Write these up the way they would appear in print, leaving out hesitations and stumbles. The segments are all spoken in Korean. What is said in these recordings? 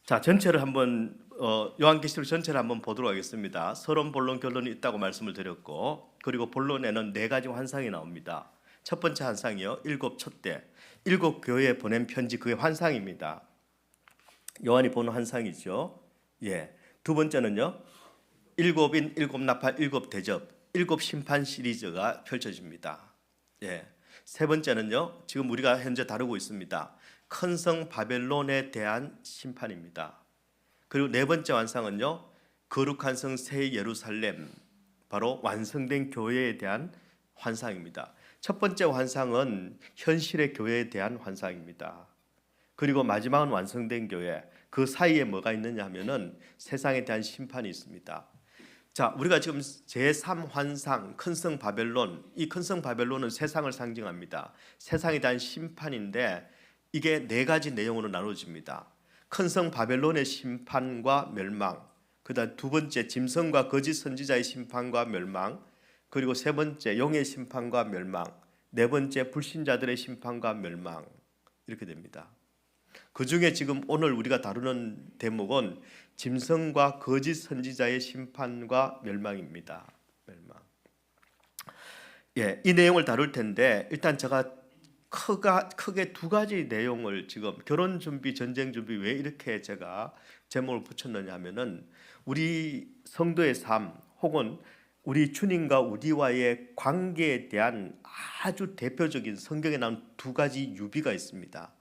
자, 전체를 한번 요한계시록 전체를 한번 보도록 하겠습니다. 서론, 본론, 결론이 있다고 말씀을 드렸고, 그리고 본론에는 네 가지 환상이 나옵니다. 첫 번째 환상이요, 일곱 촛대, 일곱 교회에 보낸 편지, 그게 환상입니다. 요한이 보는 환상이죠. 예. 두 번째는요, 일곱인, 일곱 나팔, 일곱 대접, 일곱 심판 시리즈가 펼쳐집니다. 예. 세 번째는요, 지금 우리가 현재 다루고 있습니다. 큰 성 바벨론에 대한 심판입니다. 그리고 네 번째 환상은요, 거룩한 성 새 예루살렘, 바로 완성된 교회에 대한 환상입니다. 첫 번째 환상은 현실의 교회에 대한 환상입니다. 그리고 마지막은 완성된 교회, 그 사이에 뭐가 있느냐 하면은 세상에 대한 심판이 있습니다. 자, 우리가 지금 제3환상 큰성 바벨론, 이 큰성 바벨론은 세상을 상징합니다. 세상에 대한 심판인데 이게 네 가지 내용으로 나눠집니다. 큰성 바벨론의 심판과 멸망, 그다음 두 번째 짐승과 거짓 선지자의 심판과 멸망, 그리고 세 번째 용의 심판과 멸망, 네 번째 불신자들의 심판과 멸망, 이렇게 됩니다. 그 중에 지금 오늘 우리가 다루는 대목은 짐승과 거짓 선지자의 심판과 멸망입니다. 멸망. 예, 이 내용을 다룰 텐데 일단 제가 크게 두 가지 내용을 지금 결혼 준비, 전쟁 준비 왜 이렇게 제가 제목을 붙였느냐 하면은 우리 성도의 삶 혹은 우리 주님과 우리와의 관계에 대한 아주 대표적인 성경에 나온 두 가지 유비가 있습니다.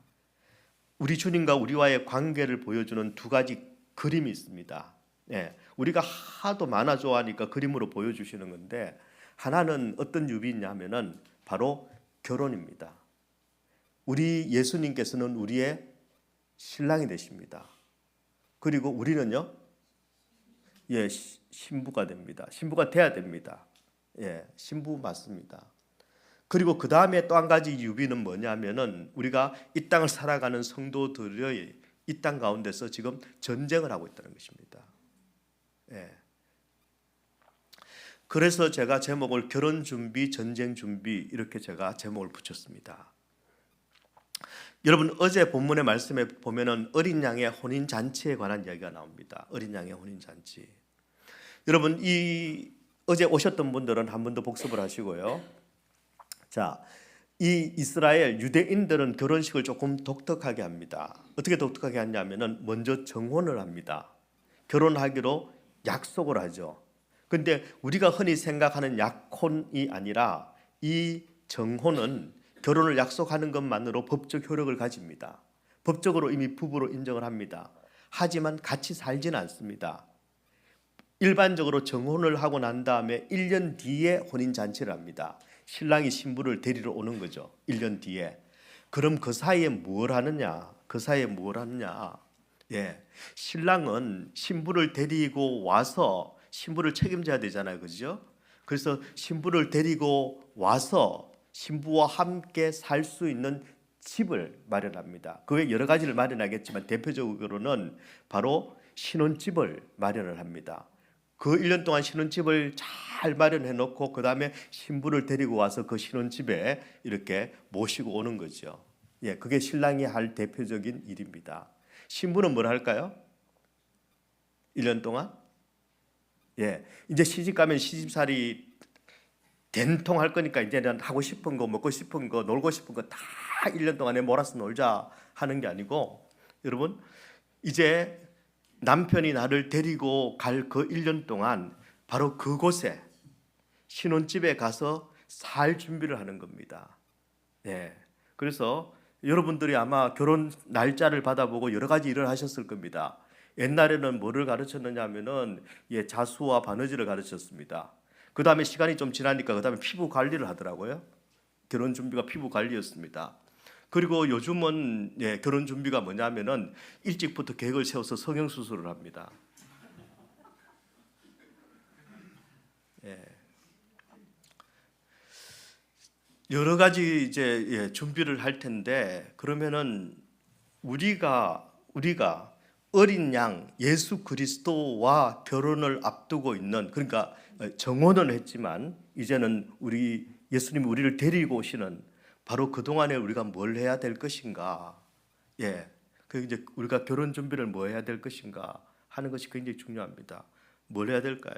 우리 주님과 우리와의 관계를 보여주는 두 가지 그림이 있습니다. 예, 우리가 하도 만화 좋아하니까 그림으로 보여주시는 건데 하나는 어떤 유비냐 하면은 바로 결혼입니다. 우리 예수님께서는 우리의 신랑이 되십니다. 그리고 우리는요, 예, 신부가 됩니다. 신부가 돼야 됩니다. 예, 신부 맞습니다. 그리고 그 다음에 또 한 가지 유비는 뭐냐면은 우리가 이 땅을 살아가는 성도들의 이 땅 가운데서 지금 전쟁을 하고 있다는 것입니다. 예. 그래서 제가 제목을 결혼 준비, 전쟁 준비 이렇게 제가 제목을 붙였습니다. 여러분 어제 본문의 말씀에 보면은 어린 양의 혼인 잔치에 관한 이야기가 나옵니다. 어린 양의 혼인 잔치. 여러분 이 어제 오셨던 분들은 한 번 더 복습을 하시고요. 자, 이 이스라엘 유대인들은 결혼식을 조금 독특하게 합니다. 어떻게 독특하게 하냐면은 먼저 정혼을 합니다. 결혼하기로 약속을 하죠. 근데 우리가 흔히 생각하는 약혼이 아니라 이 정혼은 결혼을 약속하는 것만으로 법적 효력을 가집니다. 법적으로 이미 부부로 인정을 합니다. 하지만 같이 살지는 않습니다. 일반적으로 정혼을 하고 난 다음에 1년 뒤에 혼인잔치를 합니다. 신랑이 신부를 데리러 오는 거죠. 1년 뒤에. 그럼 그 사이에 뭘 하느냐? 그 사이에 뭘 하느냐? 예, 신랑은 신부를 데리고 와서 신부를 책임져야 되잖아요. 그죠? 그래서 신부를 데리고 와서 신부와 함께 살 수 있는 집을 마련합니다. 그 외에 여러 가지를 마련하겠지만 대표적으로는 바로 신혼집을 마련을 합니다. 그 1년 동안 신혼집을 잘 마련해 놓고 그 다음에 신부를 데리고 와서 그 신혼집에 이렇게 모시고 오는 거죠. 예, 그게 신랑이 할 대표적인 일입니다. 신부는 뭘 할까요? 1년 동안? 예, 이제 시집 가면 시집살이 된통할 거니까 이제는 하고 싶은 거, 먹고 싶은 거, 놀고 싶은 거 다 1년 동안에 몰아서 놀자 하는 게 아니고 여러분 이제 남편이 나를 데리고 갈 그 1년 동안 바로 그곳에 신혼집에 가서 살 준비를 하는 겁니다. 예. 그래서 여러분들이 아마 결혼 날짜를 받아보고 여러 가지 일을 하셨을 겁니다. 옛날에는 뭐를 가르쳤느냐 하면은 예, 자수와 바느질을 가르쳤습니다. 그 다음에 시간이 좀 지나니까 그 다음에 피부 관리를 하더라고요. 결혼 준비가 피부 관리였습니다. 그리고 요즘은 예, 결혼 준비가 뭐냐면은 일찍부터 계획을 세워서 성형 수술을 합니다. 예. 여러 가지 이제 예, 준비를 할 텐데 그러면은 우리가 어린 양 예수 그리스도와 결혼을 앞두고 있는 그러니까 정혼은 했지만 이제는 우리 예수님이 우리를 데리고 오시는 바로 그 동안에 우리가 뭘 해야 될 것인가? 예, 그 이제 우리가 결혼 준비를 뭐 해야 될 것인가 하는 것이 굉장히 중요합니다. 뭘 해야 될까요?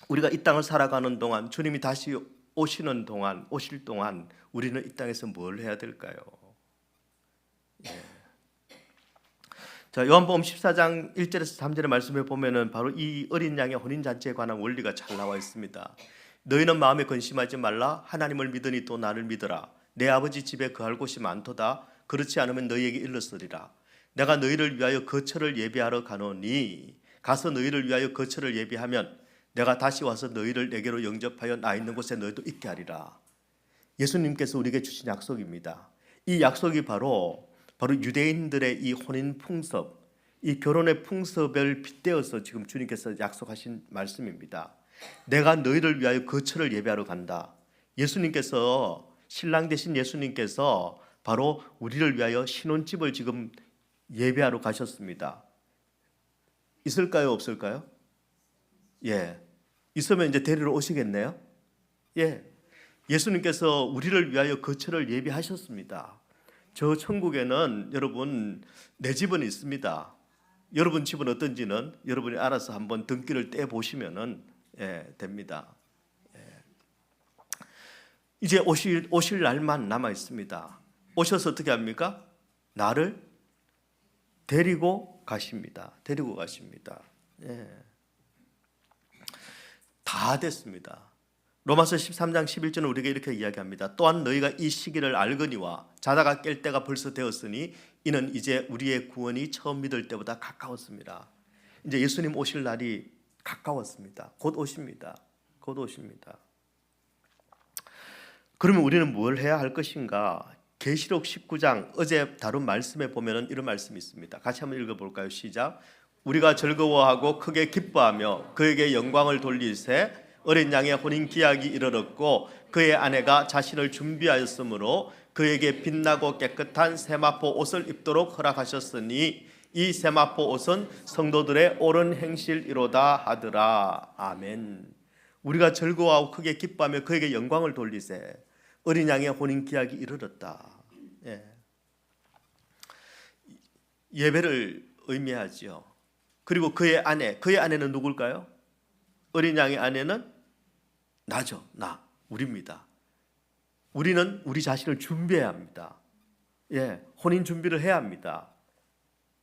우리가 이 땅을 살아가는 동안, 주님이 다시 오시는 동안, 오실 동안 우리는 이 땅에서 뭘 해야 될까요? 예. 자, 요한복음 14장 1절에서 3절의 말씀에 보면은 바로 이 어린 양의 혼인 잔치에 관한 원리가 잘 나와 있습니다. 너희는 마음에 근심하지 말라. 하나님을 믿으니 또 나를 믿으라. 내 아버지 집에 거할 곳이 많도다. 그렇지 않으면 너희에게 일렀으리라. 내가 너희를 위하여 거처를 예비하러 가노니 가서 너희를 위하여 거처를 예비하면 내가 다시 와서 너희를 내게로 영접하여 나 있는 곳에 너희도 있게 하리라. 예수님께서 우리에게 주신 약속입니다. 이 약속이 바로 유대인들의 이 혼인 풍습, 이 결혼의 풍습을 빗대어서 지금 주님께서 약속하신 말씀입니다. 내가 너희를 위하여 거처를 예배하러 간다. 예수님께서, 신랑 되신 예수님께서 바로 우리를 위하여 신혼집을 지금 예배하러 가셨습니다. 있을까요, 없을까요? 예, 있으면 이제 데리러 오시겠네요. 예, 예수님께서 우리를 위하여 거처를 예비하셨습니다. 저 천국에는 여러분 내 집은 있습니다. 여러분 집은 어떤지는 여러분이 알아서 한번 등기를 떼 보시면은 됩니다. 이제 오실 날만 남아 있습니다. 오셔서 어떻게 합니까? 나를 데리고 가십니다. 데리고 가십니다. 다 됐습니다. 로마서 13장 11절은 우리에게 이렇게 이야기합니다. 또한 너희가 이 시기를 알거니와 자다가 깰 때가 벌써 되었으니 이는 이제 우리의 구원이 처음 믿을 때보다 가까웠습니다. 이제 예수님 오실 날이 가까웠습니다. 곧 오십니다. 곧 오십니다. 그러면 우리는 뭘 해야 할 것인가? 계시록 19장 어제 다룬 말씀에 보면은 이런 말씀이 있습니다. 같이 한번 읽어볼까요? 시작. 우리가 즐거워하고 크게 기뻐하며 그에게 영광을 돌리세 어린 양의 혼인 기약이 이르렀고 그의 아내가 자신을 준비하였으므로 그에게 빛나고 깨끗한 세마포 옷을 입도록 허락하셨으니 이 세마포 옷은 성도들의 옳은 행실이로다 하더라. 아멘. 우리가 즐거워하고 크게 기뻐하며 그에게 영광을 돌리세 어린 양의 혼인 기약이 이르렀다. 예배를 의미하지요. 그리고 그의 아내는 누굴까요? 어린 양의 아내는 나죠. 우리입니다. 우리는 우리 자신을 준비해야 합니다. 혼인 준비를 해야 합니다.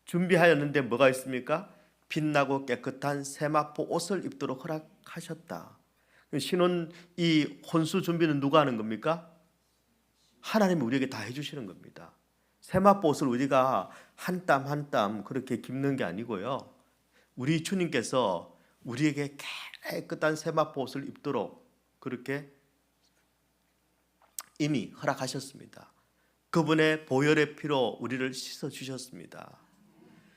준비하였는데 뭐가 있습니까? 빛나고 깨끗한 세마포 옷을 입도록 허락하셨다. 신혼 이 혼수 준비는 누가 하는 겁니까? 하나님이 우리에게 다 해주시는 겁니다. 세마포 옷을 우리가 한 땀 한 땀 그렇게 깁는 게 아니고요. 우리 주님께서 우리에게 깨끗한 세마포 옷을 입도록 그렇게 이미 허락하셨습니다. 그분의 보혈의 피로 우리를 씻어 주셨습니다.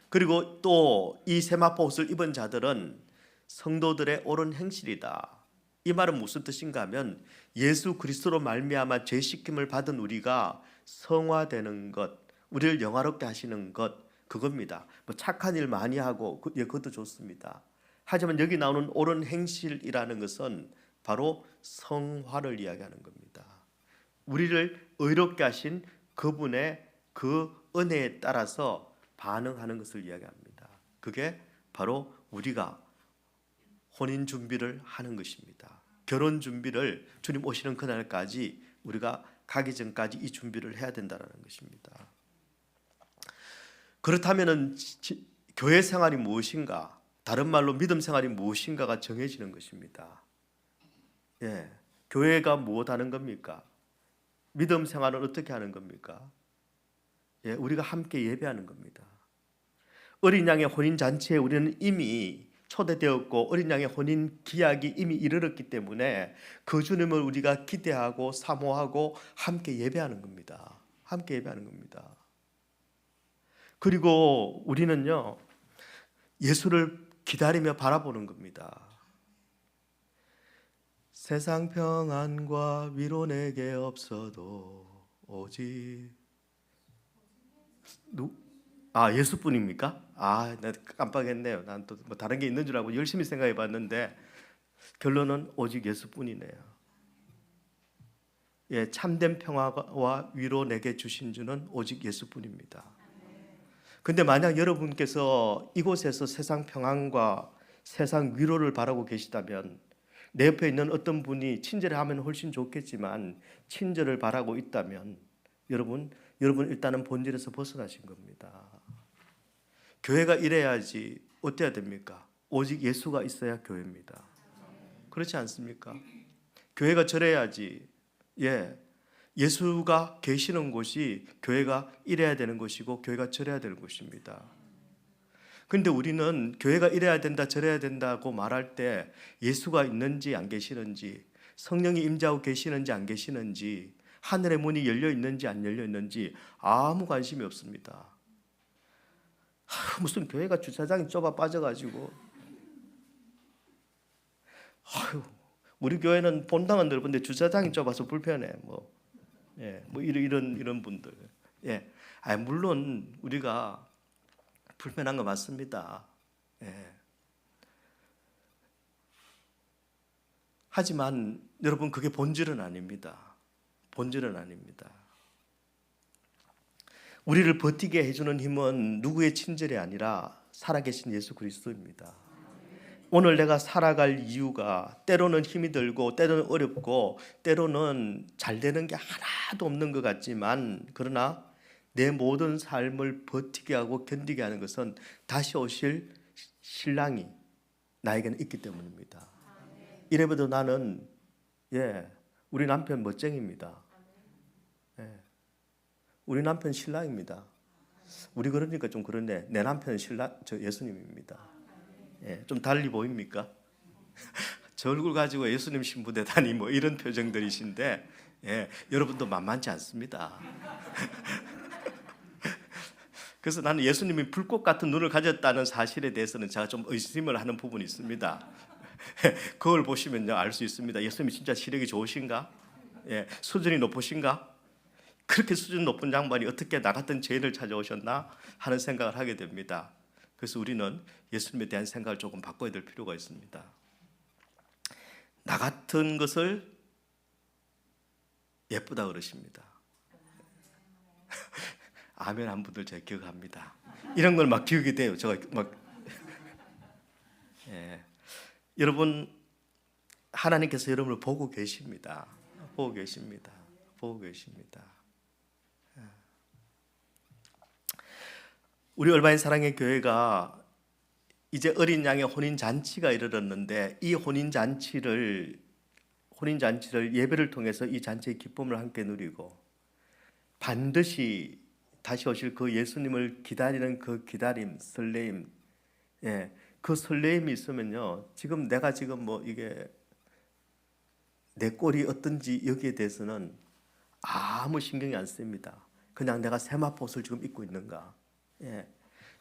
그리고 또 이 세마포 옷을 입은 자들은 성도들의 옳은 행실이다. 이 말은 무슨 뜻인가 하면 예수 그리스도로 말미암아 죄 씻김을 받은 우리가 성화되는 것, 우리를 영화롭게 하시는 것, 그겁니다. 뭐 착한 일 많이 하고 그것도 좋습니다. 하지만 여기 나오는 옳은 행실이라는 것은 바로 성화를 이야기하는 겁니다. 우리를 의롭게 하신 그분의 그 은혜에 따라서 반응하는 것을 이야기합니다. 그게 바로 우리가 혼인 준비를 하는 것입니다. 결혼 준비를 주님 오시는 그날까지 우리가 가기 전까지 이 준비를 해야 된다는 것입니다. 그렇다면은 교회 생활이 무엇인가? 다른 말로 믿음 생활이 무엇인가가 정해지는 것입니다. 교회가 무엇 하는 겁니까? 믿음 생활은 어떻게 하는 겁니까? 우리가 함께 예배하는 겁니다. 어린 양의 혼인 잔치에 우리는 이미 초대되었고 어린 양의 혼인 기약이 이미 이르렀기 때문에 그 주님을 우리가 기대하고 사모하고 함께 예배하는 겁니다. 함께 예배하는 겁니다. 그리고 우리는요, 예수를 기다리며 바라보는 겁니다. 세상 평안과 위로 내게 없어도 오직 예수뿐입니까? 나 깜빡했네요. 난 또 뭐 다른 게 있는 줄 알고 열심히 생각해 봤는데 결론은 오직 예수뿐이네요. 참된 평화와 위로 내게 주신 주는 오직 예수뿐입니다. 근데 만약 여러분께서 이곳에서 세상 평안과 세상 위로를 바라고 계시다면, 내 옆에 있는 어떤 분이 친절히 하면 훨씬 좋겠지만 친절을 바라고 있다면 여러분 일단은 본질에서 벗어나신 겁니다. 교회가 이래야지 어때야 됩니까? 오직 예수가 있어야 교회입니다. 그렇지 않습니까? 교회가 저래야지, 예수가 계시는 곳이 교회가 이래야 되는 것이고 교회가 저래야 되는 것입니다. 그런데 우리는 교회가 이래야 된다 저래야 된다고 말할 때 예수가 있는지 안 계시는지, 성령이 임재하고 계시는지 안 계시는지, 하늘의 문이 열려 있는지 안 열려 있는지 아무 관심이 없습니다. 무슨 교회가 주차장이 좁아 빠져가지고, 우리 교회는 본당은 넓은데 주차장이 좁아서 불편해. 이런 분들. 물론 우리가 불편한 거 맞습니다. 하지만 여러분, 그게 본질은 아닙니다. 본질은 아닙니다. 우리를 버티게 해주는 힘은 누구의 친절이 아니라 살아계신 예수 그리스도입니다. 오늘 내가 살아갈 이유가 때로는 힘이 들고 때로는 어렵고 때로는 잘 되는 게 하나도 없는 것 같지만, 그러나 내 모든 삶을 버티게 하고 견디게 하는 것은 다시 오실 신랑이 나에게는 있기 때문입니다. 이래봬도 나는 우리 남편 멋쟁입니다. 우리 남편 신랑입니다. 우리 그러니까 좀 그런데 내 남편은 저 예수님입니다. 좀 달리 보입니까? 저 얼굴 가지고 예수님 신부되다니 이런 표정들이신데, 여러분도 만만치 않습니다. 그래서 나는 예수님이 불꽃 같은 눈을 가졌다는 사실에 대해서는 제가 좀 의심을 하는 부분이 있습니다. 그걸 보시면요 알 수 있습니다. 예수님이 진짜 시력이 좋으신가? 수준이 높으신가? 그렇게 수준 높은 양반이 어떻게 나 같은 죄인을 찾아오셨나 하는 생각을 하게 됩니다. 그래서 우리는 예수님에 대한 생각을 조금 바꿔야 될 필요가 있습니다. 나 같은 것을 예쁘다 그러십니다. 아멘 한 분들 제가 기억합니다. 이런 걸 막 기억이 돼요. 제가 여러분, 하나님께서 여러분을 보고 계십니다. 보고 계십니다. 보고 계십니다. 우리 얼바인 사랑의 교회가 이제 어린 양의 혼인 잔치가 이르렀는데, 이 혼인 잔치를 예배를 통해서 이 잔치의 기쁨을 함께 누리고, 반드시 다시 오실 그 예수님을 기다리는 그 기다림, 설레임, 그 설레임이 있으면요, 내가 이게 내 꼴이 어떤지 여기에 대해서는 아무 신경이 안 씁니다. 그냥 내가 세마포 옷을 지금 입고 있는가.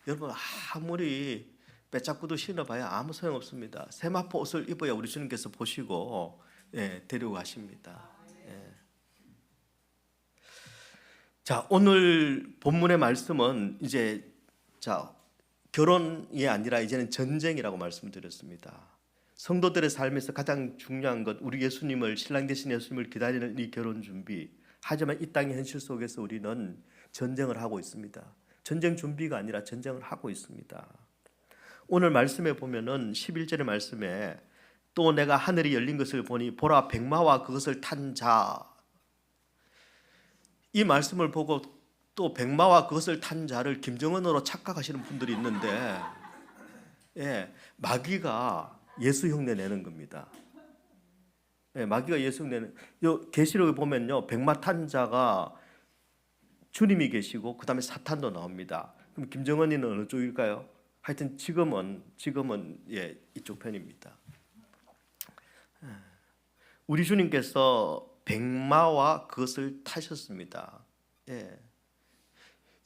여러분, 아무리 빼짝구도 신어봐야 아무 소용없습니다. 세마포 옷을 입어야 우리 주님께서 보시고 데려가십니다. 자, 오늘 본문의 말씀은 이제 결혼이 아니라 이제는 전쟁이라고 말씀드렸습니다. 성도들의 삶에서 가장 중요한 것, 우리 예수님을, 신랑 되신 예수님을 기다리는 이 결혼 준비. 하지만 이 땅의 현실 속에서 우리는 전쟁을 하고 있습니다. 전쟁 준비가 아니라 전쟁을 하고 있습니다. 오늘 말씀에 보면은 11절의 말씀에 또 내가 하늘이 열린 것을 보니 보라 백마와 그것을 탄 자. 이 말씀을 보고 또 백마와 그것을 탄 자를 김정은으로 착각하시는 분들이 있는데, 마귀가 예수 흉내 내는 겁니다. 마귀가 예수 흉내 내는. 계시록에 보면요, 백마 탄 자가 주님이 계시고 그 다음에 사탄도 나옵니다. 그럼 김정은이는 어느 쪽일까요? 하여튼 지금은 이쪽 편입니다. 우리 주님께서 백마와 그것을 타셨습니다.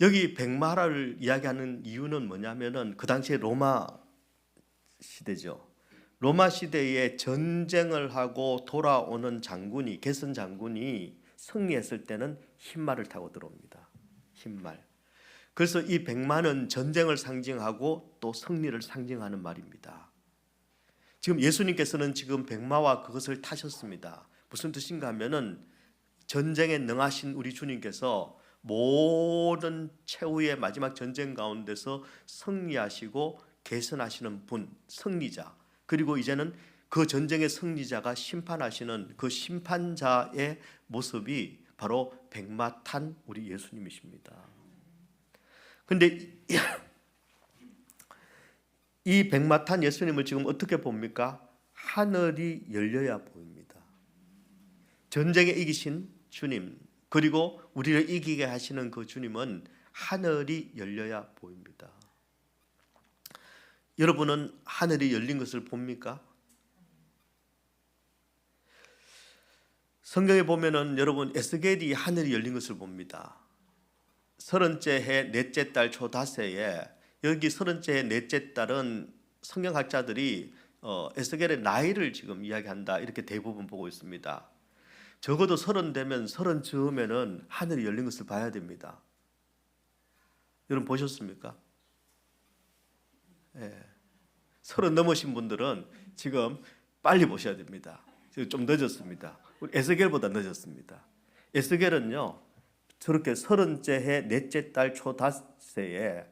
여기 백마를 이야기하는 이유는 뭐냐면은 그 당시에 로마 시대죠. 로마 시대에 전쟁을 하고 돌아오는 장군이, 개선 장군이 승리했을 때는 흰말을 타고 들어옵니다. 흰말. 그래서 이 백마는 전쟁을 상징하고 또 승리를 상징하는 말입니다. 지금 예수님께서는 지금 백마와 그것을 타셨습니다. 무슨 뜻인가 하면은 전쟁에 능하신 우리 주님께서 모든 최후의 마지막 전쟁 가운데서 승리하시고 개선하시는 분, 승리자. 그리고 이제는 그 전쟁의 승리자가 심판하시는 그 심판자의 모습이 바로 백마탄 우리 예수님이십니다. 근데 이 백마탄 예수님을 지금 어떻게 봅니까? 하늘이 열려야 보입니다. 전쟁에 이기신 주님, 그리고 우리를 이기게 하시는 그 주님은 하늘이 열려야 보입니다. 여러분은 하늘이 열린 것을 봅니까? 성경에 보면은 여러분 에스겔이 하늘이 열린 것을 봅니다. 30째 해 넷째 달 초 닷새에, 여기 30째 해 넷째 달은 성경학자들이 에스겔의 나이를 지금 이야기한다 이렇게 대부분 보고 있습니다. 적어도 30 되면 30 즈음에는 하늘이 열린 것을 봐야 됩니다. 여러분 보셨습니까? 예. 30 넘으신 분들은 지금 빨리 보셔야 됩니다. 지금 좀 늦었습니다. 우리 에스겔보다 늦었습니다. 에스겔은요 저렇게 30째 해 넷째 달 초 닷새에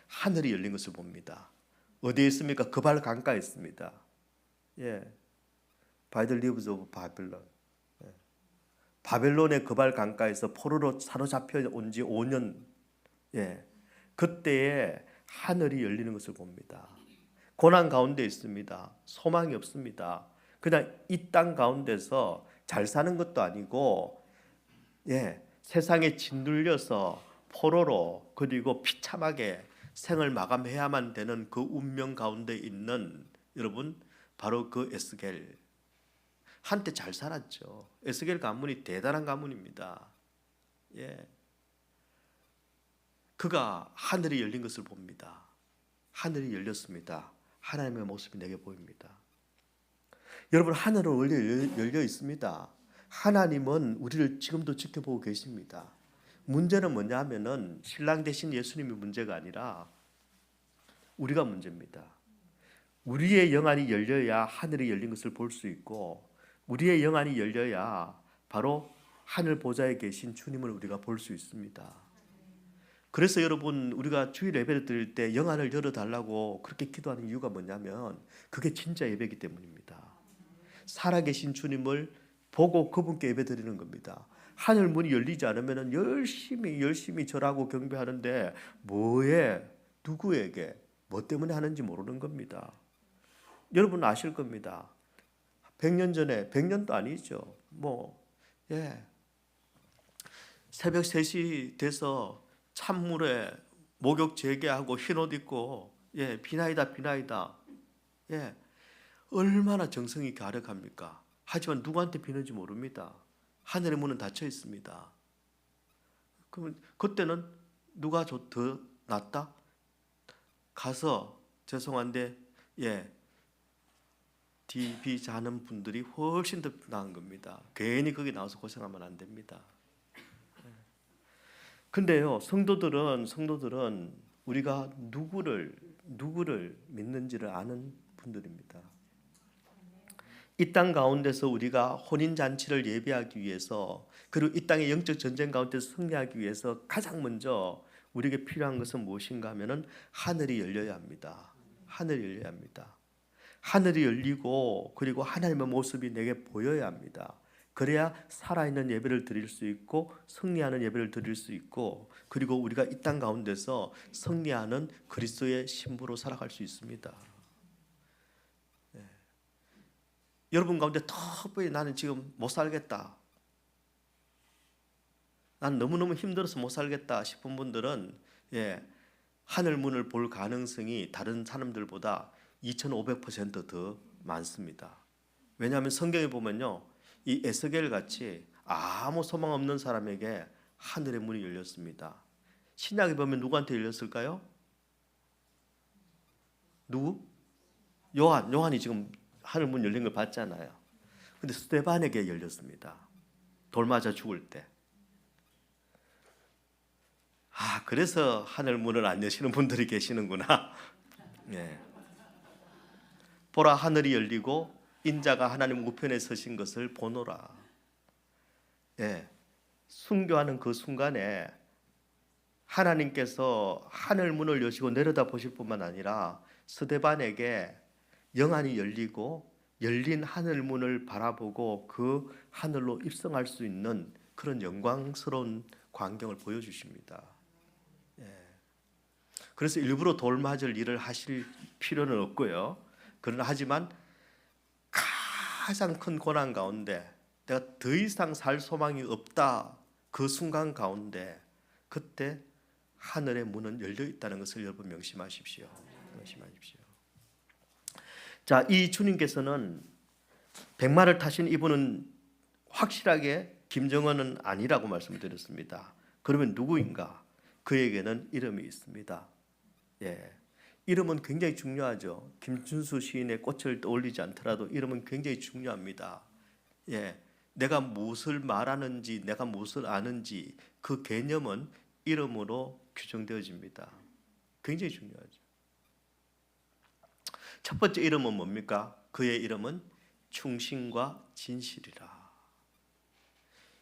하늘이 열린 것을 봅니다. 어디에 있습니까? 그발 강가에 있습니다. By the rivers of Babylon. 바벨론의 그발 강가에서 포로로 사로잡혀 온 지 5년, 그때에 하늘이 열리는 것을 봅니다. 고난 가운데 있습니다. 소망이 없습니다. 그냥 이 땅 가운데서 잘 사는 것도 아니고, 세상에 짓눌려서 포로로 그리고 비참하게 생을 마감해야만 되는 그 운명 가운데 있는 여러분, 바로 그 에스겔. 한때 잘 살았죠. 에스겔 가문이 대단한 가문입니다. 그가 하늘이 열린 것을 봅니다. 하늘이 열렸습니다. 하나님의 모습이 내게 보입니다. 여러분, 하늘은 원래 열려 있습니다. 하나님은 우리를 지금도 지켜보고 계십니다. 문제는 뭐냐 하면은 신랑 되신 예수님이 문제가 아니라 우리가 문제입니다. 우리의 영안이 열려야 하늘이 열린 것을 볼 수 있고, 우리의 영안이 열려야 바로 하늘 보좌에 계신 주님을 우리가 볼 수 있습니다. 그래서 여러분, 우리가 주일 예배를 드릴 때 영안을 열어달라고 그렇게 기도하는 이유가 뭐냐면 그게 진짜 예배이기 때문입니다. 살아계신 주님을 보고 그분께 예배 드리는 겁니다. 하늘 문이 열리지 않으면 열심히 절하고 경배하는데 뭐에, 누구에게, 뭐 때문에 하는지 모르는 겁니다. 여러분 아실 겁니다. 100년 전에, 100년도 아니죠. 새벽 3시 돼서 찬물에 목욕 재개하고 흰옷 입고 비나이다. 얼마나 정성이 가득합니까? 하지만 누구한테 비는지 모릅니다. 하늘의 문은 닫혀 있습니다. 그러면 그때는 누가 더 낫다? 가서 죄송한데 DB 자는 분들이 훨씬 더 나은 겁니다. 괜히 거기 나와서 고생하면 안 됩니다. 근데요, 성도들은 우리가 누구를 믿는지를 아는 분들입니다. 이 땅 가운데서 우리가 혼인 잔치를 예배하기 위해서, 그리고 이 땅의 영적 전쟁 가운데서 승리하기 위해서 가장 먼저 우리에게 필요한 것은 무엇인가 하면은 하늘이 열려야 합니다. 하늘이 열려야 합니다. 하늘이 열리고 그리고 하나님의 모습이 내게 보여야 합니다. 그래야 살아있는 예배를 드릴 수 있고 승리하는 예배를 드릴 수 있고, 그리고 우리가 이 땅 가운데서 승리하는 그리스도의 신부로 살아갈 수 있습니다. 여러분 가운데 특별히 나는 지금 못 살겠다, 난 너무너무 힘들어서 못 살겠다 싶은 분들은 하늘 문을 볼 가능성이 다른 사람들보다 2500% 더 많습니다. 왜냐하면 성경에 보면요, 이 에스겔 같이 아무 소망 없는 사람에게 하늘의 문이 열렸습니다. 신약에 보면 누구한테 열렸을까요? 누구? 요한이 지금 하늘 문 열린 걸 봤잖아요. 근데 스데반에게 열렸습니다. 돌 맞아 죽을 때. 그래서 하늘 문을 안 여시는 분들이 계시는구나. 보라, 하늘이 열리고 인자가 하나님 우편에 서신 것을 보노라. 예, 순교하는 그 순간에 하나님께서 하늘 문을 여시고 내려다 보실 뿐만 아니라 스데반에게 영안이 열리고 열린 하늘 문을 바라보고 그 하늘로 입성할 수 있는 그런 영광스러운 광경을 보여주십니다. 예. 그래서 일부러 돌 맞을 일을 하실 필요는 없고요. 그러나 하지만 가장 큰 고난 가운데 내가 더 이상 살 소망이 없다 그 순간 가운데 그때 하늘의 문은 열려 있다는 것을 여러분 명심하십시오. 명심하십시오. 자, 이 주님께서는 백마를 타신 이분은 확실하게 김정은은 아니라고 말씀드렸습니다. 그러면 누구인가? 그에게는 이름이 있습니다. 예, 이름은 굉장히 중요하죠. 김춘수 시인의 꽃을 떠올리지 않더라도 이름은 굉장히 중요합니다. 예, 내가 무엇을 말하는지, 내가 무엇을 아는지 그 개념은 이름으로 규정되어집니다. 굉장히 중요하죠. 첫 번째 이름은 뭡니까? 그의 이름은 충신과 진실이라.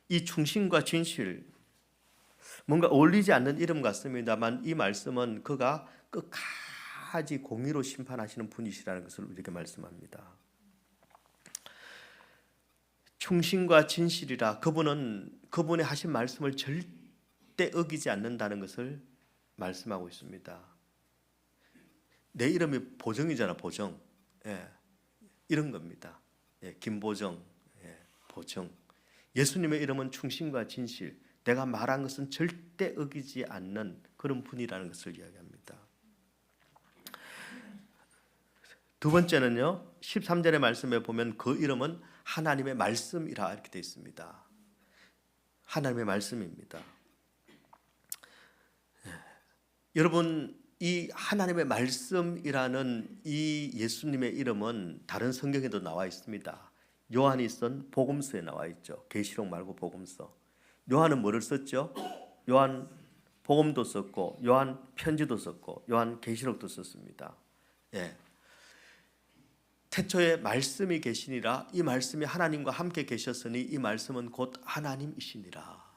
이 충신과 진실, 뭔가 어울리지 않는 이름 같습니다만 이 말씀은 그가 끝까지 공의로 심판하시는 분이시라는 것을 우리에게 말씀합니다. 충신과 진실이라, 그분의 하신 말씀을 절대 어기지 않는다는 것을 말씀하고 있습니다. 내 이름이 보정이잖아, 보정. 예, 이런 겁니다. 예, 김보정, 예, 보정. 예수님의 이름은 충신과 진실, 내가 말한 것은 절대 어기지 않는 그런 분이라는 것을 이야기합니다. 두 번째는요, 13절의 말씀에 보면 그 이름은 하나님의 말씀이라 이렇게 되어 있습니다. 하나님의 말씀입니다. 예. 여러분, 이 하나님의 말씀이라는 이 예수님의 이름은 다른 성경에도 나와 있습니다. 요한이 쓴 복음서에 나와 있죠. 계시록 말고 복음서. 요한은 뭐를 썼죠? 요한 복음도 썼고 요한 편지도 썼고 요한 계시록도 썼습니다. 예. 태초에 말씀이 계시니라, 이 말씀이 하나님과 함께 계셨으니 이 말씀은 곧 하나님이시니라.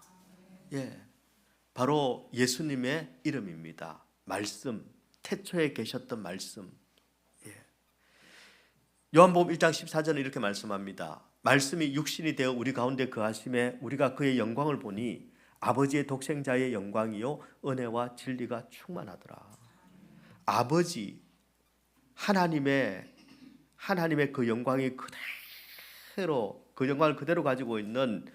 예. 바로 예수님의 이름입니다. 말씀, 태초에 계셨던 말씀. 예. 요한복음 1장 14절은 이렇게 말씀합니다. 말씀이 육신이 되어 우리 가운데 거하심에 우리가 그의 영광을 보니 아버지의 독생자의 영광이요 은혜와 진리가 충만하더라. 아버지 하나님의 그 영광이 그대로, 그 영광을 그대로 가지고 있는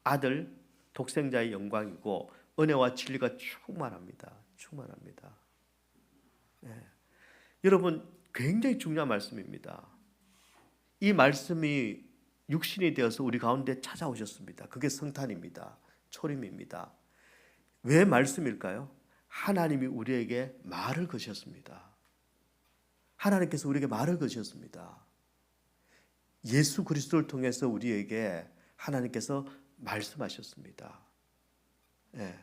아들 독생자의 영광이고 은혜와 진리가 충만합니다. 충만합니다. 예. 여러분, 굉장히 중요한 말씀입니다. 이 말씀이 육신이 되어서 우리 가운데 찾아오셨습니다. 그게 성탄입니다. 초림입니다. 왜 말씀일까요? 하나님이 우리에게 말을 거셨습니다. 하나님께서 우리에게 말을 거셨습니다. 예수 그리스도를 통해서 우리에게 하나님께서 말씀하셨습니다. 예.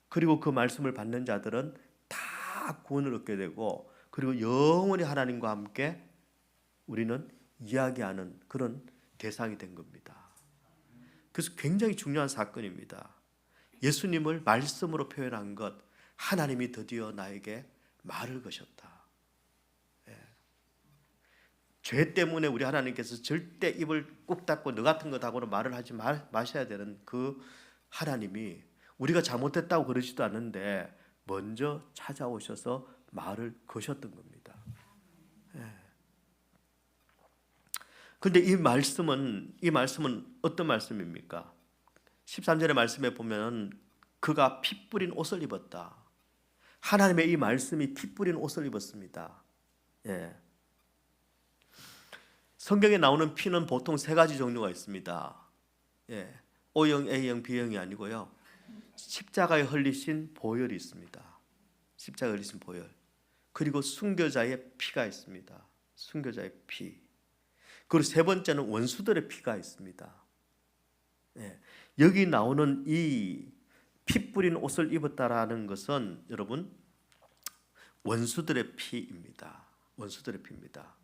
그리고 그 말씀을 받는 자들은 다 구원을 얻게 되고, 그리고 영원히 하나님과 함께 우리는 이야기하는 그런 대상이 된 겁니다. 그래서 굉장히 중요한 사건입니다. 예수님을 말씀으로 표현한 것, 하나님이 드디어 나에게 말을 거셨다. 예. 죄 때문에 우리 하나님께서 절대 입을 꾹 닫고 너 같은 것하고는 말을 하지 마셔야 되는 그 하나님이 우리가 잘못했다고 그러지도 않는데 먼저 찾아오셔서 말을 거셨던 겁니다. 그런데 이 말씀은 어떤 말씀입니까? 13절의 말씀에 보면 그가 피 뿌린 옷을 입었다. 하나님의 이 말씀이 피 뿌린 옷을 입었습니다. 예. 성경에 나오는 피는 보통 세 가지 종류가 있습니다. 예. O형, A형, B형이 아니고요. 십자가에 흘리신 보혈이 있습니다. 십자가에 흘리신 보혈. 그리고 순교자의 피가 있습니다. 순교자의 피. 그리고 세 번째는 원수들의 피가 있습니다. 예. 여기 나오는 이 피 뿌린 옷을 입었다라는 것은 여러분 원수들의 피입니다. 원수들의 피입니다.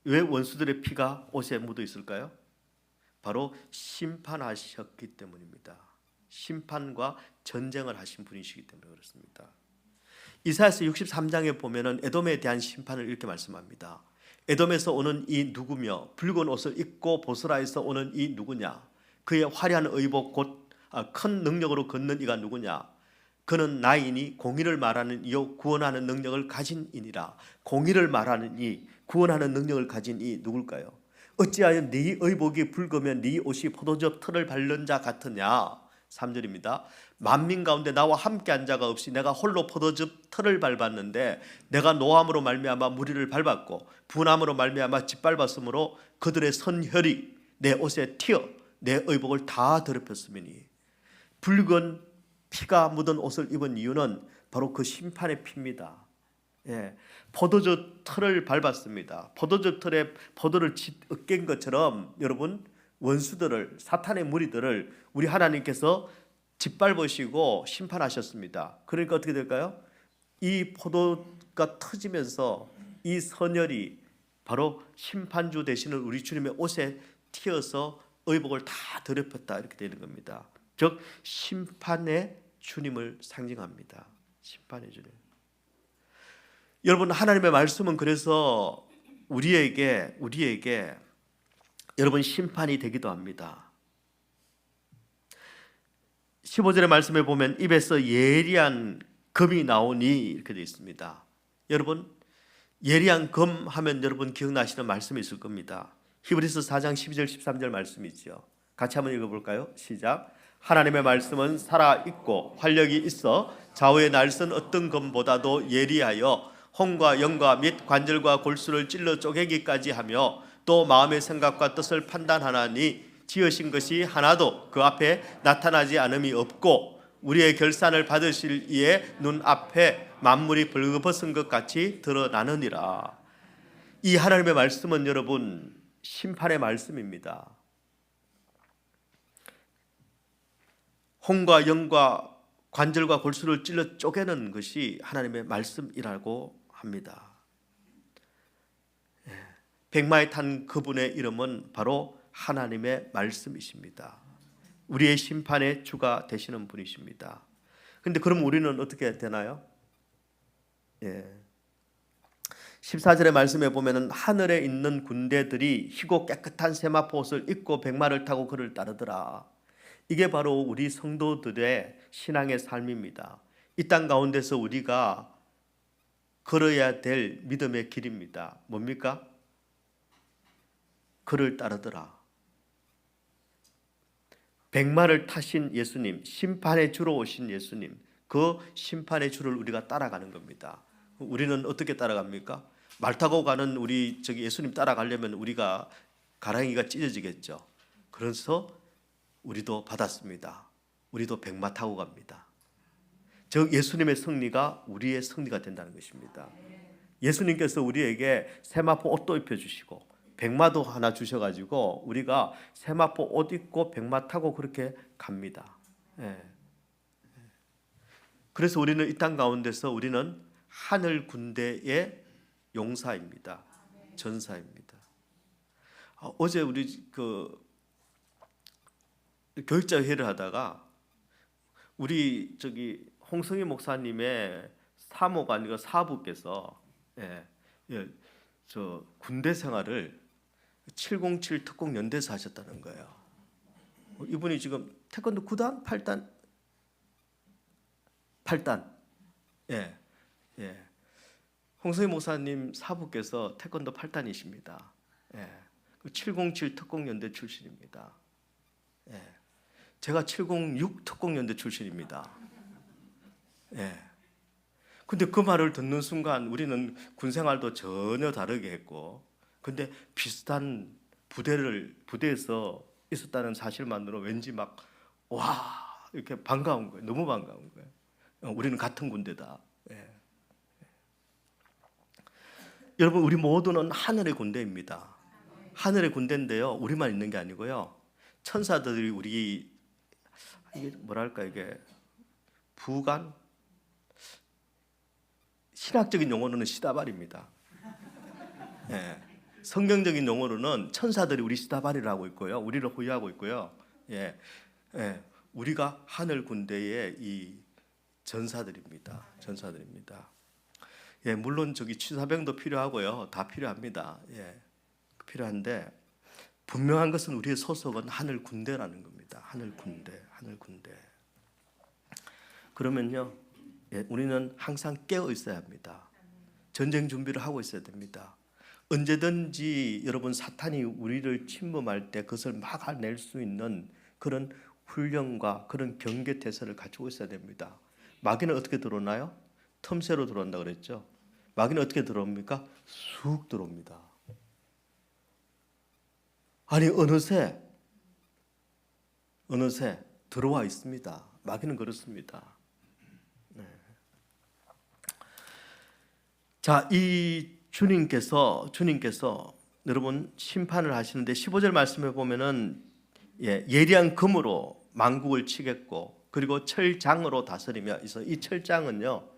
왜 원수들의 피가 옷에 묻어 있을까요? 바로 심판하셨기 때문입니다. 심판과 전쟁을 하신 분이시기 때문에 그렇습니다. 이사야서 63장에 보면은 에돔에 대한 심판을 이렇게 말씀합니다. 에돔에서 오는 이 누구며 붉은 옷을 입고 보스라에서 오는 이 누구냐? 그의 화려한 의복 곧 큰 능력으로 걷는 이가 누구냐? 그는 나이니 공의를 말하는 이요 구원하는 능력을 가진 이니라. 공의를 말하는 이, 구원하는 능력을 가진 이 누굴까요? 어찌하여 네 의복이 붉으면 네 옷이 포도즙 털을 밟는 자 같으냐? 3절입니다. 만민 가운데 나와 함께 한 자가 없이 내가 홀로 포도즙 털을 밟았는데 내가 노함으로 말미암아 무리를 밟았고 분함으로 말미암아 짓밟았으므로 그들의 선혈이 내 옷에 튀어 내 의복을 다 더럽혔으니. 붉은 피가 묻은 옷을 입은 이유는 바로 그 심판의 피입니다. 포도즙 털을 밟았습니다. 포도즙 털에 포도를 으깬 것처럼 여러분 원수들을, 사탄의 무리들을 우리 하나님께서 짓밟으시고 심판하셨습니다. 그러니까 어떻게 될까요? 이 포도가 터지면서 이 선혈이 바로 심판주 되시는 우리 주님의 옷에 튀어서 의복을 다 더럽혔다 이렇게 되는 겁니다. 즉 심판의 주님을 상징합니다. 심판의 주님. 여러분 하나님의 말씀은 그래서 우리에게 여러분 심판이 되기도 합니다. 15절의 말씀에 보면 입에서 예리한 검이 나오니 이렇게 되어 있습니다. 여러분 예리한 검 하면 여러분 기억나시는 말씀이 있을 겁니다. 히브리서 4장 12절 13절 말씀이죠. 같이 한번 읽어볼까요? 시작. 하나님의 말씀은 살아있고 활력이 있어 좌우의 날선 어떤 검보다도 예리하여 혼과 영과 및 관절과 골수를 찔러 쪼개기까지 하며 또 마음의 생각과 뜻을 판단하나니 지으신 것이 하나도 그 앞에 나타나지 않음이 없고 우리의 결산을 받으실 이의 눈앞에 만물이 벌거벗은 것 같이 드러나느니라. 이 하나님의 말씀은 여러분 심판의 말씀입니다. 혼과 영과 관절과 골수를 찔러 쪼개는 것이 하나님의 말씀이라고 합니다. 백마에 탄 그분의 이름은 바로 하나님의 말씀이십니다. 우리의 심판의 주가 되시는 분이십니다. 그런데 그럼 우리는 어떻게 되나요? 14절의 말씀에 보면은 하늘에 있는 군대들이 희고 깨끗한 세마포 옷을 입고 백마를 타고 그를 따르더라. 이게 바로 우리 성도들의 신앙의 삶입니다. 이 땅 가운데서 우리가 걸어야 될 믿음의 길입니다. 뭡니까? 그를 따르더라. 백마를 타신 예수님, 심판의 주로 오신 예수님, 그 심판의 주를 우리가 따라가는 겁니다. 우리는 어떻게 따라갑니까? 말 타고 가는 우리 예수님 따라가려면 우리가 가랑이가 찢어지겠죠. 그래서 우리도 받았습니다. 우리도 백마 타고 갑니다. 즉 예수님의 승리가 우리의 승리가 된다는 것입니다. 예수님께서 우리에게 세마포 옷도 입혀주시고 백마도 하나 주셔가지고 우리가 세마포 옷 입고 백마 타고 그렇게 갑니다. 그래서 우리는 이 땅 가운데서 우리는 하늘 군대의 용사입니다. 전사입니다. 어제 우리 교육자 회의를 하다가 우리 홍성희 목사님의 사모가 아니고 사부께서 저 군대 생활을 707 특공 연대에서 하셨다는 거예요. 이분이 지금 태권도 9단, 8단. 홍성희 목사님 사부께서 태권도 8단이십니다. 707 특공 연대 출신입니다. 제가 706 특공 연대 출신입니다. 근데 그 말을 듣는 순간 우리는 군 생활도 전혀 다르게 했고, 근데 비슷한 부대에서 있었다는 사실만으로 왠지 막 와 이렇게 반가운 거예요. 너무 반가운 거예요. 우리는 같은 군대다. 여러분 우리 모두는 하늘의 군대입니다. 하늘의 군대인데요. 우리만 있는 게 아니고요. 천사들이 우리 이게 뭐랄까 이게 부관 신학적인 용어로는 시다발입니다. 성경적인 용어로는 천사들이 우리 시다바리를 하고 있고요, 우리를 호위하고 있고요. 예, 예, 우리가 하늘 군대의 이 전사들입니다. 전사들입니다. 예, 물론 저기 취사병도 필요하고요, 다 필요합니다. 예, 필요한데 분명한 것은 우리의 소속은 하늘 군대라는 겁니다. 하늘 군대, 하늘 군대. 그러면요, 예, 우리는 항상 깨어 있어야 합니다. 전쟁 준비를 하고 있어야 됩니다. 언제든지 여러분 사탄이 우리를 침범할 때 그것을 막아낼 수 있는 그런 훈련과 그런 경계 태세를 갖추고 있어야 됩니다. 마귀는 어떻게 들어오나요? 틈새로 들어온다 그랬죠. 마귀는 어떻게 들어옵니까? 쑥 들어옵니다. 아니 어느새 들어와 있습니다. 마귀는 그렇습니다. 네. 자, 이 주님께서 여러분 심판을 하시는데 15절 말씀해 보면은 예리한 금으로 만국을 치겠고 그리고 철장으로 다스리며 있어. 이 철장은요,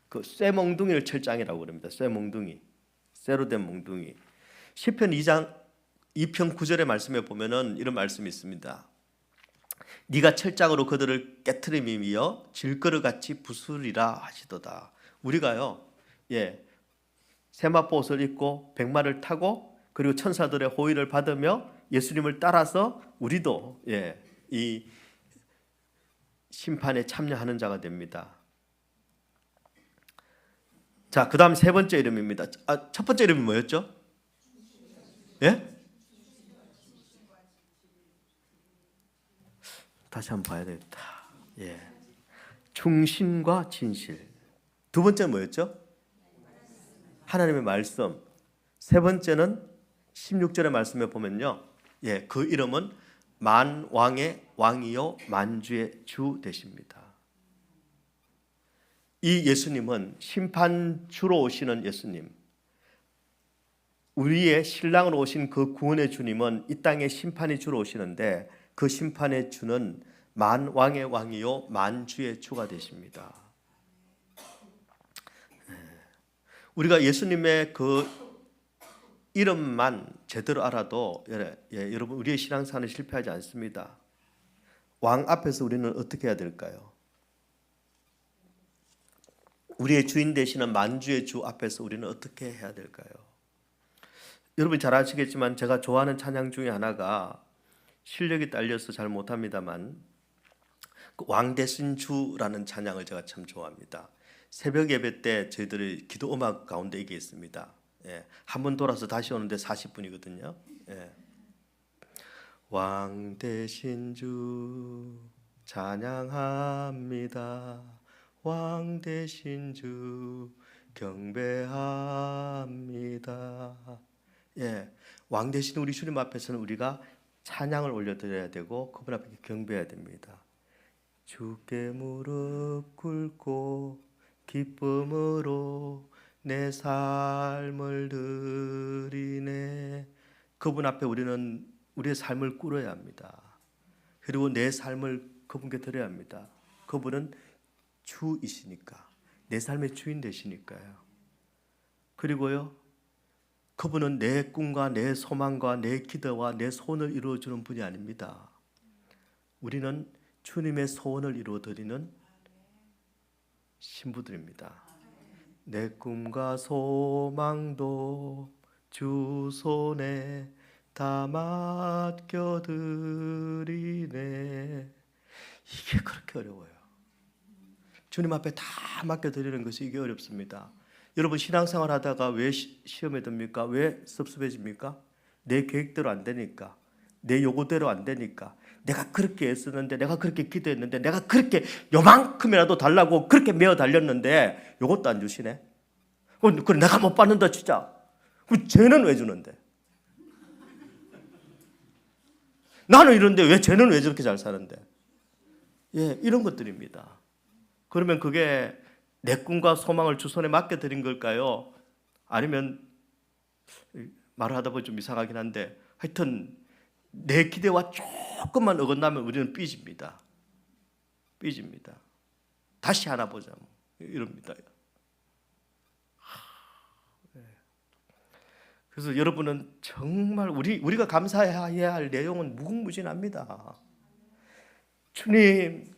그 쇠몽둥이를 철장이라고 그럽니다. 쇠몽둥이, 쇠로 된 몽둥이. 시편 2편 9절의 말씀에 보면은 이런 말씀이 있습니다. 네가 철장으로 그들을 깨트림이며 질거릇같이 부수리라 하시도다. 우리가요, 세마포 옷을 입고 백마를 타고 그리고 천사들의 호의를 받으며 예수님을 따라서 우리도 이 심판에 참여하는 자가 됩니다. 자, 그 다음 세 번째 이름입니다. 첫 번째 이름이 뭐였죠? 예? 다시 한번 봐야 되겠다. 충신과 진실. 두 번째는 뭐였죠? 하나님의 말씀. 세 번째는 16절의 말씀에 보면요, 그 이름은 만왕의 왕이요 만주의 주 되십니다. 이 예수님은 심판주로 오시는 예수님, 우리의 신랑으로 오신 그 구원의 주님은 이 땅에 심판의 주로 오시는데 그 심판의 주는 만왕의 왕이요 만주의 주가 되십니다. 우리가 예수님의 그 이름만 제대로 알아도 여러분 우리의 신앙생활은 실패하지 않습니다. 왕 앞에서 우리는 어떻게 해야 될까요? 우리의 주인 되시는 만주의 주 앞에서 우리는 어떻게 해야 될까요? 여러분 잘 아시겠지만 제가 좋아하는 찬양 중에 하나가 실력이 딸려서 잘 못합니다만 왕 대신 주라는 찬양을 제가 참 좋아합니다. 새벽 예배 때 저희들이 기도 음악 가운데 이게 있습니다. 한 번 돌아서 다시 오는데 40분이거든요. 왕 대신 주 찬양합니다. 왕 대신 주 경배합니다. 왕 대신 우리 주님 앞에서는 우리가 찬양을 올려드려야 되고 그분 앞에 경배해야 됩니다. 주께 무릎 꿇고 기쁨으로 내 삶을 드리네. 그분 앞에 우리는 우리의 삶을 꿇어야 합니다. 그리고 내 삶을 그분께 드려야 합니다. 그분은 주이시니까, 내 삶의 주인 되시니까요. 그리고요, 그분은 내 꿈과 내 소망과 내 기도와 내 소원을 이루어주는 분이 아닙니다. 우리는 주님의 소원을 이루어드리는 신부들입니다. 내 꿈과 소망도 주 손에 다 맡겨드리네. 이게 그렇게 어려워요. 주님 앞에 다 맡겨드리는 것이 이게 어렵습니다. 여러분 신앙생활 하다가 왜 시험에 듭니까? 왜 섭섭해집니까? 내 계획대로 안 되니까, 내 요구대로 안 되니까, 내가 그렇게 애쓰는데, 내가 그렇게 기도했는데, 내가 그렇게 요만큼이라도 달라고 그렇게 메어 달렸는데 요것도 안 주시네. 그럼 내가 못 받는다 진짜. 그럼 쟤는 왜 주는데? 나는 이런데 왜 쟤는 왜 저렇게 잘 사는데? 이런 것들입니다. 그러면 그게 내 꿈과 소망을 주 손에 맡겨드린 걸까요? 아니면 말을 하다 보니 좀 이상하긴 한데 하여튼 내 기대와 조금만 어긋나면 우리는 삐집니다. 다시 하나 보자 이럽니다. 그래서 여러분은 정말 우리가 감사해야 할 내용은 무궁무진합니다. 주님,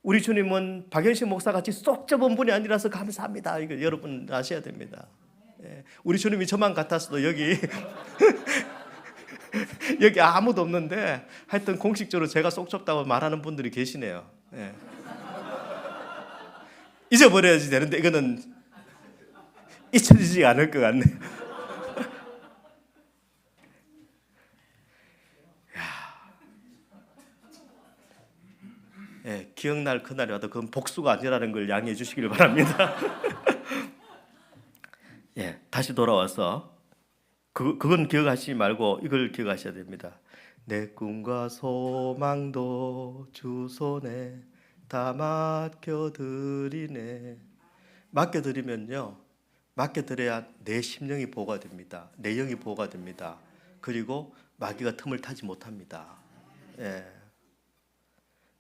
우리 주님은 박연식 목사 같이 쏙 좁은 분이 아니라서 감사합니다. 이거 여러분 아셔야 됩니다. 예, 우리 주님이 저만 같았어도 여기 여기 아무도 없는데 하여튼 공식적으로 제가 쏙 좁다고 말하는 분들이 계시네요. 예. 잊어버려야지 되는데 이거는 잊혀지지 않을 것 같네요. 예, 기억날 그날이 와도 그건 복수가 아니라는 걸 양해해 주시길 바랍니다. 예, 다시 돌아와서 그건 기억하시지 말고 이걸 기억하셔야 됩니다. 내 꿈과 소망도 주 손에 다 맡겨드리네. 맡겨드리면요, 맡겨드려야 내 심령이 보호가 됩니다. 내 영이 보호가 됩니다. 그리고 마귀가 틈을 타지 못합니다. 예.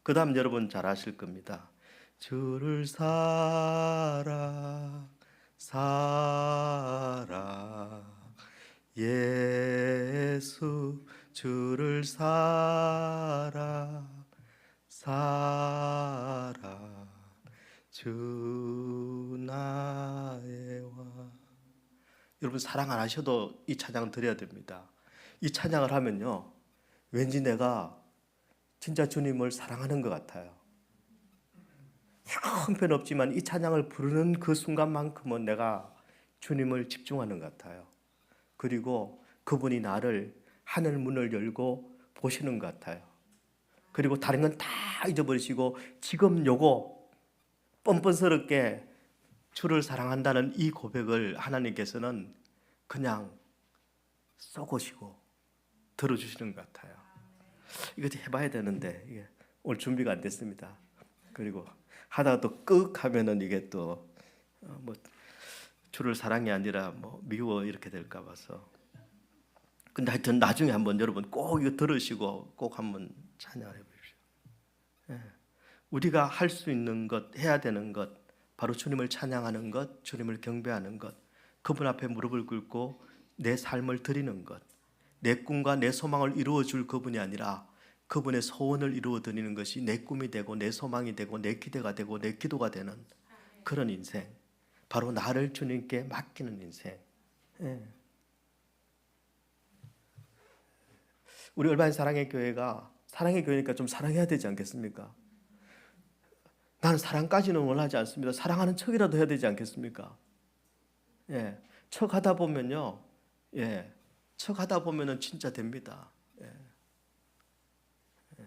그 다음 여러분 잘 아실 겁니다. 주를 사랑 예수 주를 사랑 주 나의 왕. 여러분 사랑 안 하셔도 이 찬양을 드려야 됩니다. 이 찬양을 하면요, 왠지 내가 진짜 주님을 사랑하는 것 같아요. 형편없지만 이 찬양을 부르는 그 순간만큼은 내가 주님을 집중하는 것 같아요. 그리고 그분이 나를 하늘 문을 열고 보시는 것 같아요. 그리고 다른 건 다 잊어버리시고 지금 요거 뻔뻔스럽게 주를 사랑한다는 이 고백을 하나님께서는 그냥 쏘고시고 들어주시는 것 같아요. 이거 해봐야 되는데 이게 오늘 준비가 안 됐습니다. 그리고 하다가 또 끄ꯛ 하면은 이게 또 뭐 주를 사랑이 아니라 뭐 미워 이렇게 될까 봐서. 근데 하여튼 나중에 한번 여러분 꼭 이거 들으시고 꼭 한번 찬양해 보십시오. 예. 우리가 할 수 있는 것, 해야 되는 것, 바로 주님을 찬양하는 것, 주님을 경배하는 것, 그분 앞에 무릎을 꿇고 내 삶을 드리는 것, 내 꿈과 내 소망을 이루어 줄 그분이 아니라 그분의 소원을 이루어 드리는 것이 내 꿈이 되고 내 소망이 되고 내 기대가 되고 내 기도가 되는 그런 인생, 바로 나를 주님께 맡기는 인생. 예. 우리 얼마나 사랑의 교회가 사랑의 교회니까 좀 사랑해야 되지 않겠습니까? 나는 사랑까지는 원하지 않습니다. 사랑하는 척이라도 해야 되지 않겠습니까? 예, 척하다 보면요, 예, 척하다 보면은 진짜 됩니다. 예. 예.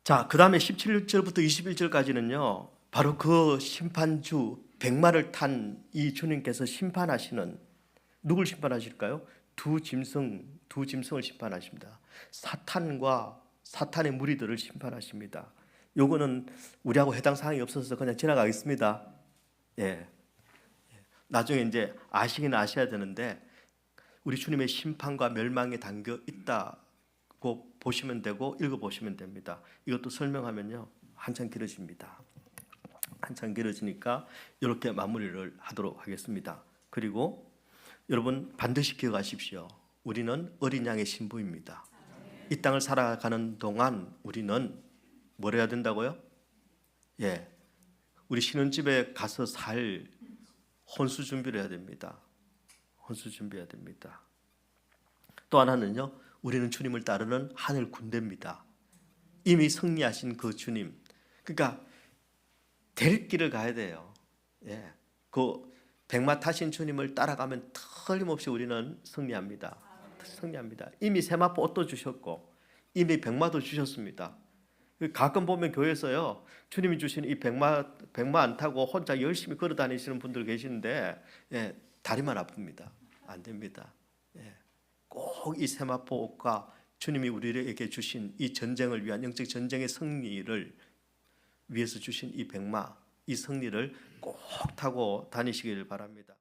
자, 그 다음에 17절부터 21절까지는요, 바로 그 심판주 백마를 탄 이 주님께서 심판하시는, 누굴 심판하실까요? 두 짐승을 심판하십니다. 사탄과 사탄의 무리들을 심판하십니다. 요거는 우리하고 해당 사항이 없어서 그냥 지나가겠습니다. 예. 나중에 이제 아시긴 아셔야 되는데 우리 주님의 심판과 멸망에 담겨 있다고 보시면 되고 읽어보시면 됩니다. 이것도 설명하면요 한참 길어집니다. 한참 길어지니까 이렇게 마무리를 하도록 하겠습니다. 그리고 여러분 반드시 기억하십시오. 우리는 어린 양의 신부입니다. 이 땅을 살아가는 동안 우리는 뭘 해야 된다고요? 예, 우리 신혼집에 가서 살 혼수 준비를 해야 됩니다. 혼수 준비해야 됩니다. 또 하나는요, 우리는 주님을 따르는 하늘 군대입니다. 이미 승리하신 그 주님, 그러니까 될 길을 가야 돼요. 예, 그 백마 타신 주님을 따라가면 틀림없이 우리는 승리합니다. 승리합니다. 이미 세마포 옷도 주셨고 이미 백마도 주셨습니다. 가끔 보면 교회에서요, 주님이 주신 이 백마 안 타고 혼자 열심히 걸어 다니시는 분들 계시는데, 예, 다리만 아픕니다. 안 됩니다. 예, 꼭 이 세마포 옷과 주님이 우리에게 주신 이 전쟁을 위한 영적 전쟁의 승리를 위해서 주신 이 백마, 이 승리를 꼭 타고 다니시길 바랍니다.